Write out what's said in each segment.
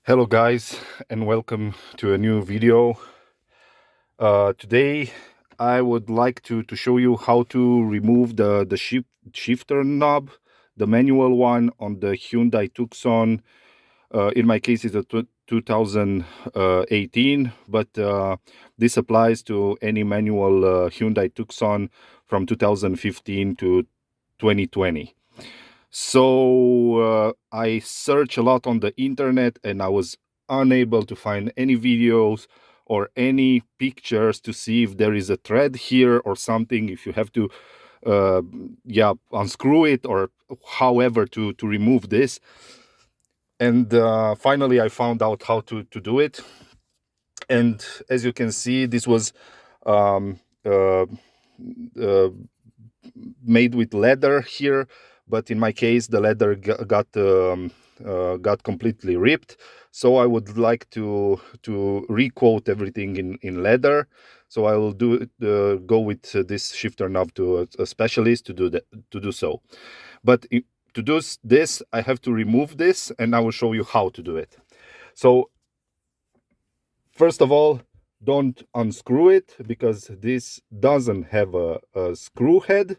Hello guys, and welcome to a new video. Today I would like to show you how to remove the shifter knob, the manual one on the Hyundai Tucson. In my case it's a 2018, but this applies to any manual Hyundai Tucson from 2015 to 2020. So I searched a lot on the internet and I was unable to find any videos or any pictures to see if there is a thread here or something, if you have to unscrew it or however to remove this. And finally I found out how to do it. And as you can see, this was um, uh, uh, made with leather here, but in my case the leather got completely ripped. So I would like to recoat everything in leather. So I will go with this shifter knob to a specialist to do so. But to do this I have to remove this, and I will show you how to do it. So first of all, don't unscrew it because this doesn't have a screw head.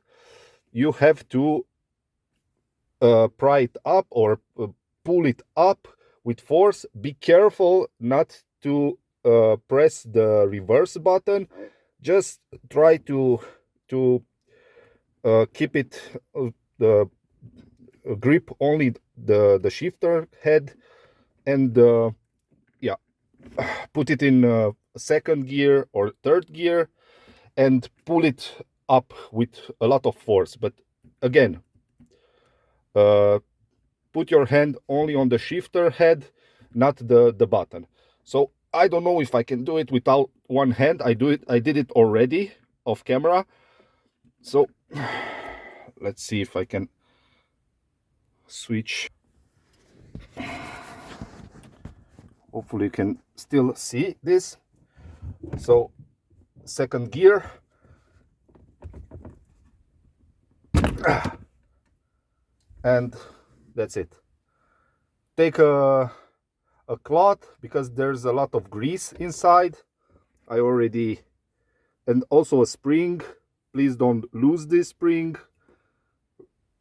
You have to pry it up or pull it up with force. Be careful not to press the reverse button. Just try to keep it the grip only the shifter head, and yeah, put it in second gear or third gear and pull it up with a lot of force. But again, put your hand only on the shifter head, not the button. So I don't know if I can do it without one hand. I did it already off camera. So let's see if I can switch. Hopefully you can still see this. So second gear, and that's it. Take a cloth because there's a lot of grease inside. And also a spring. Please don't lose this spring.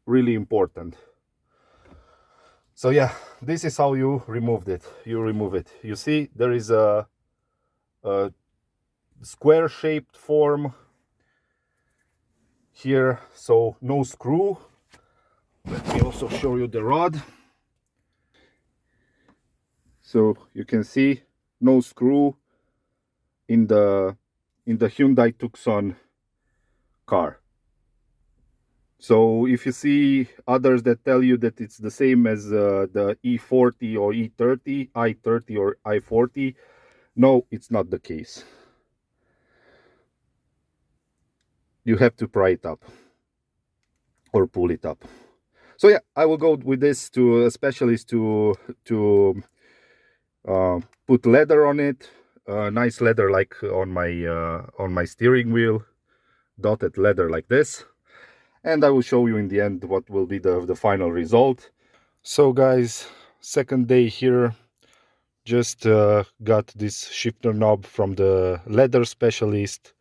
Really important. So yeah, this is how you remove it. You see there is a square shaped form here, so no screw. Let me also show you the rod. So you can see no screw in the Hyundai Tucson car. So if you see others that tell you that it's the same as the E40 or E30, i30 or i40, no, it's not the case. You have to pry it up or pull it up. So yeah, I will go with this to a specialist to put leather on it, nice leather like on my steering wheel, dotted leather like this, and I will show you in the end what will be the final result. So guys, second day here. Just got this shifter knob from the leather specialist.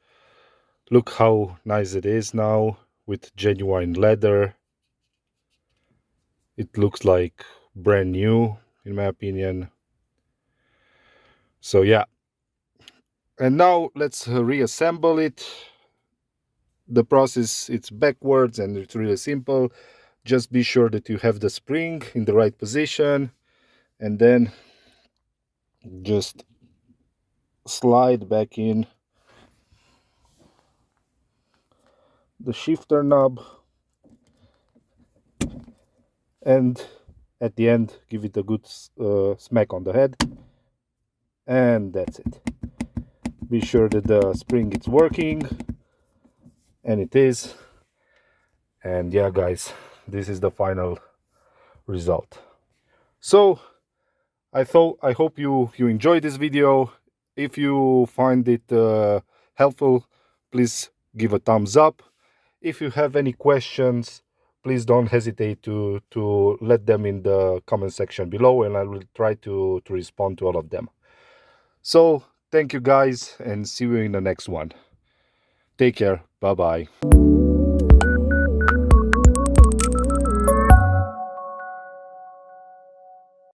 Look how nice it is now with genuine leather. It looks like brand new in my opinion. So yeah, and now let's reassemble it. The process, it's backwards and it's really simple. Just be sure that you have the spring in the right position, and then just slide back in the shifter knob, and at the end give it a good smack on the head, and that's it. Be sure that the spring is working, and it is. And yeah guys, this is the final result. So I hope you enjoyed this video. If you find it helpful, please give a thumbs up. If you have any questions, please don't hesitate to let them in the comment section below, and I will try to respond to all of them. So thank you guys, and see you in the next one. Take care. Bye bye.